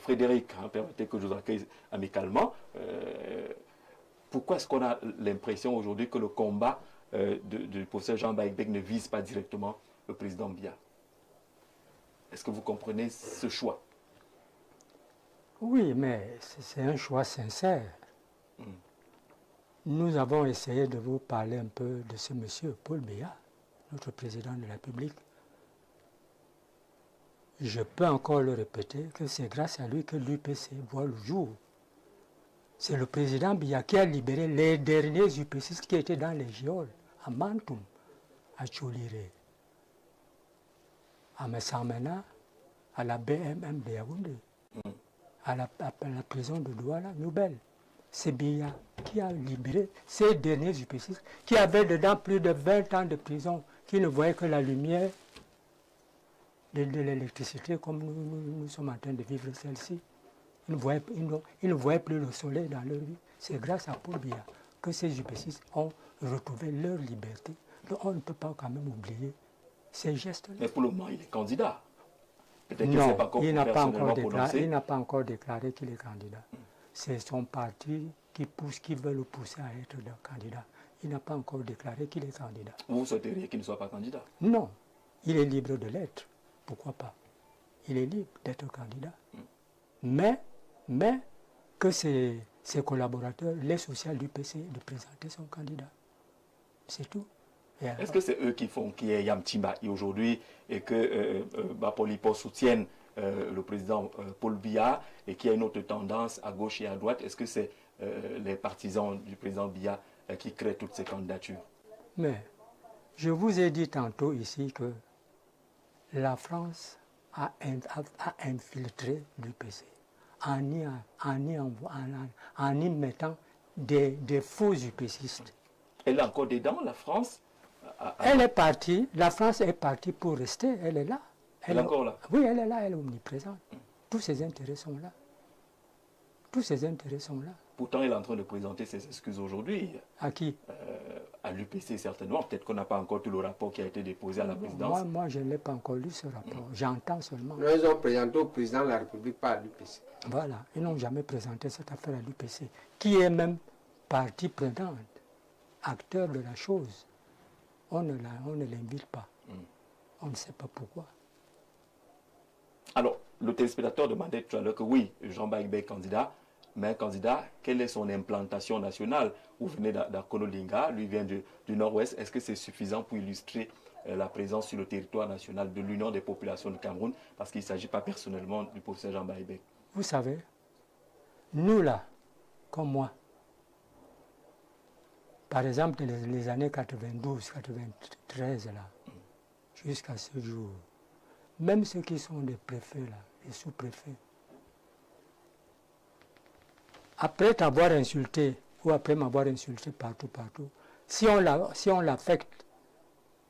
Frédéric, permettez que je vous accueille amicalement. Pourquoi est-ce qu'on a l'impression aujourd'hui que le combat du professeur Jean Baïbek ne vise pas directement le président Biya? Est-ce que vous comprenez ce choix? Oui, mais c'est un choix sincère. Nous avons essayé de vous parler un peu de ce monsieur, Paul Biya, notre président de la République. Je peux encore le répéter que c'est grâce à lui que l'UPC voit le jour. C'est le président Biya qui a libéré les derniers UPCistes qui étaient dans les geôles, à Mantoum, à Tchouliré, à Messamena, à la BMM de Yaoundé, à la prison de Douala, Nouvelle. C'est Biya qui a libéré ces derniers UPCistes qui avaient dedans plus de 20 ans de prison, qui ne voyaient que la lumière de l'électricité comme nous sommes en train de vivre celle-ci. Ils ne voyaient plus le soleil dans leur vie. C'est grâce à Paul Biya que ces UPCistes ont retrouvé leur liberté. Donc on ne peut pas quand même oublier ces gestes-là. Mais pour le moment, il est candidat. Non, il n'a pas encore déclaré qu'il est candidat. C'est son parti qui veut le pousser à être candidat. Il n'a pas encore déclaré qu'il est candidat. Vous souhaiteriez qu'il ne soit pas candidat? Non, il est libre de l'être. Pourquoi pas? Il est libre d'être candidat. Mais que ses collaborateurs, les sociaux du PC, de présenter son candidat. C'est tout. Est-ce que c'est eux qui font qu'il y ait Yamtimba aujourd'hui et que Bapolipo soutienne le président Paul Biya et qu'il y a une autre tendance à gauche et à droite? Est-ce que c'est les partisans du président Biya qui créent toutes ces candidatures? Mais je vous ai dit tantôt ici que la France a infiltré l'UPC en y mettant des faux UPCistes. Elle est encore dedans, la France? Elle est partie, la France est partie pour rester, elle est là. Elle est encore là? Oui, elle est là, elle est omniprésente. Tous ses intérêts sont là. Tous ses intérêts sont là. Pourtant, elle est en train de présenter ses excuses aujourd'hui. À qui? À l'UPC certainement. Peut-être qu'on n'a pas encore tout le rapport qui a été déposé à la présidence. Moi je ne l'ai pas encore lu ce rapport. J'entends seulement. Ils ont présenté au président de la République, pas à l'UPC. Voilà, ils n'ont jamais présenté cette affaire à l'UPC, qui est même partie prenante, acteur de la chose. On ne l'invite pas. On ne sait pas pourquoi. Alors, le téléspectateur demandait tout à l'heure que oui, Jean Baïbek est candidat, mais un candidat, quelle est son implantation nationale? Vous venez d'Akonolinga, lui vient du nord-ouest. Est-ce que c'est suffisant pour illustrer la présence sur le territoire national de l'Union des populations du Cameroun? Parce qu'il ne s'agit pas personnellement du professeur Jean Baïbek. Vous savez, nous là, comme moi, par exemple les années 92, 93 là, jusqu'à ce jour, même ceux qui sont des préfets là, les sous-préfets, après t'avoir insulté, ou après m'avoir insulté partout, si on l'affecte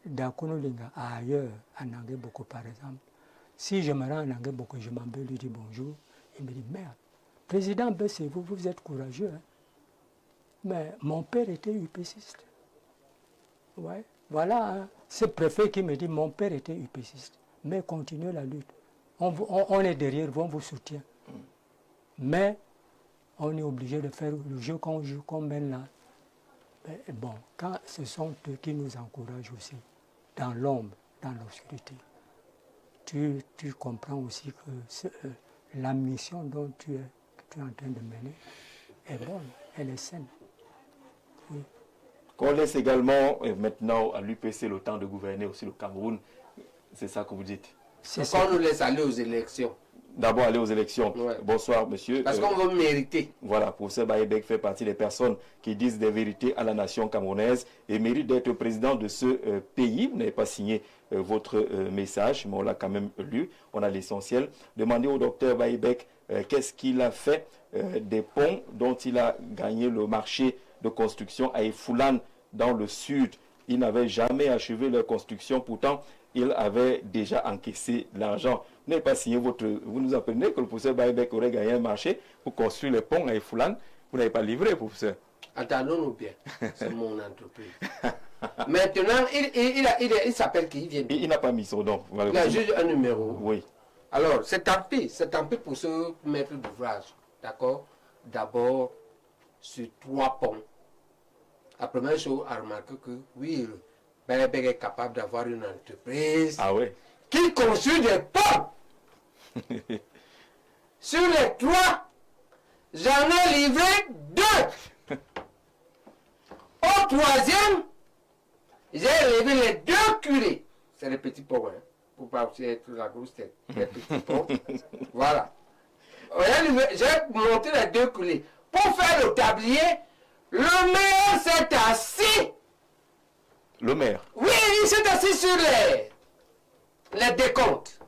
d'Akonolinga à ailleurs, à Nangueboko par exemple, si je me rends à Nangueboko, je m'en vais lui dire bonjour, il me dit merde, président Bessé, vous êtes courageux, hein? Mais mon père était UPCiste. Ouais. Voilà, hein, ce préfet qui me dit mon père était UPCiste, mais continuez la lutte. On est derrière vous, on vous soutient. Mais on est obligé de faire le jeu qu'on mène là. Mais bon, quand ce sont eux qui nous encouragent aussi, dans l'ombre, dans l'obscurité, tu comprends aussi que la mission dont tu es en train de mener est bonne, elle est saine. Oui. Qu'on laisse également maintenant à l'UPC le temps de gouverner aussi le Cameroun, c'est ça que vous dites? C'est ça. Qu'on nous laisse aller aux élections. D'abord aller aux élections. Ouais. Bonsoir monsieur. Parce qu'on veut mériter. Voilà, professeur Baïbek fait partie des personnes qui disent des vérités à la nation camerounaise et mérite d'être président de ce pays. Vous n'avez pas signé votre message, mais on l'a quand même lu. On a l'essentiel. Demandez au docteur Baïbek qu'est-ce qu'il a fait des ponts dont il a gagné le marché de construction à Efoulan dans le sud. Il n'avait jamais achevé leur construction, pourtant il avait déjà encaissé l'argent. Vous n'avez pas signé votre... Vous nous apprenez que le professeur Baïbek aurait gagné un marché pour construire les ponts à Efoulan. Vous n'avez pas livré, professeur. Attendons-nous bien. C'est mon entreprise. Maintenant, il s'appelle qui? Il n'a pas mis son nom. Il a juste un numéro. Oui. Alors, c'est tant pis pour ce maître d'ouvrage, d'accord? D'abord, sur 3 ponts. La première chose à remarquer que, oui, Bélébé est capable d'avoir une entreprise qui construit des ponts. Sur les 3, j'en ai livré 2. Au 3e, j'ai livré les 2 curés. C'est les petits ponts, hein, pour pas aussi être la grosse tête. Les petits ponts. Voilà. J'ai monté les 2 curés. Pour faire le tablier, le maire s'est assis. Le maire? Oui, il s'est assis sur les décomptes.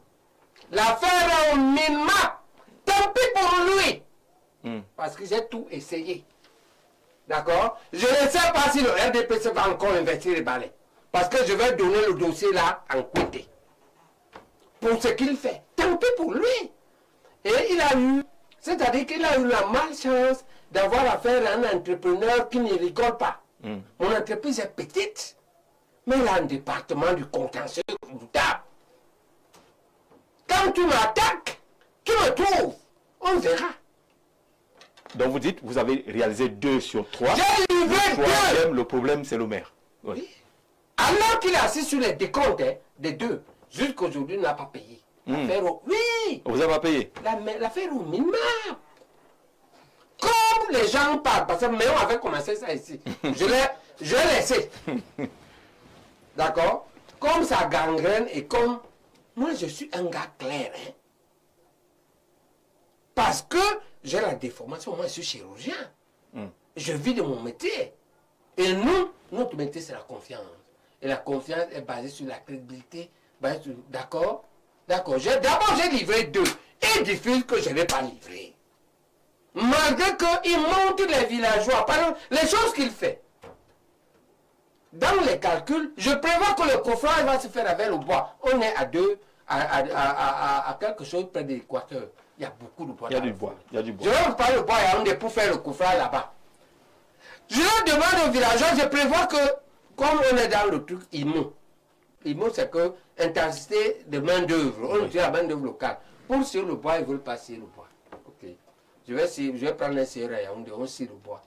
L'affaire est au minimum. Tant pis pour lui. Parce que j'ai tout essayé. D'accord? Je ne sais pas si le RDPC va encore investir les balais. Parce que je vais donner le dossier là en côté. Pour ce qu'il fait. Tant pis pour lui. Et il a eu, c'est-à-dire qu'il a eu la malchance d'avoir affaire à un entrepreneur qui ne rigole pas. Mon entreprise est petite, mais il a un département du contentieux redoutable. Quand tu m'attaques, tu me trouves, on verra. Donc vous dites, vous avez réalisé 2 sur 3. J'ai livré 2. Le problème, c'est le maire. Oui. Alors qu'il est assis sur les décomptes des 2, jusqu'aujourd'hui, il n'a pas payé. Oui. Vous n'avez pas payé? L'affaire au minimum. Comme les gens parlent, parce que Méon avait commencé ça ici. Je l'ai laissé. D'accord? Comme ça gangrène et comme... Moi, je suis un gars clair. Hein? Parce que j'ai la déformation. Moi, je suis chirurgien. Je vis de mon métier. Et notre métier, c'est la confiance. Et la confiance est basée sur la crédibilité. D'accord? D'accord. D'abord, j'ai livré 2. Il diffuse que je ne l'ai pas livré. Malgré qu'il montre les villageois, par exemple, les choses qu'il fait. Dans les calculs, je prévois que le coffrage va se faire avec le bois. On est à quelque chose près de l'équateur. Il y a beaucoup de bois. Il y a du bois. Je vais vous parler de bois à Yaoundé pour faire le coffrage là-bas. Je demande aux villageois, je prévois que, comme on est dans le truc IMO, c'est que intensité de main-d'œuvre. On utilise la main-d'œuvre locale. Pour scier le bois, ils veulent pas scier le bois. Ok. Je vais prendre un scieur à Yaoundé, on scie le bois.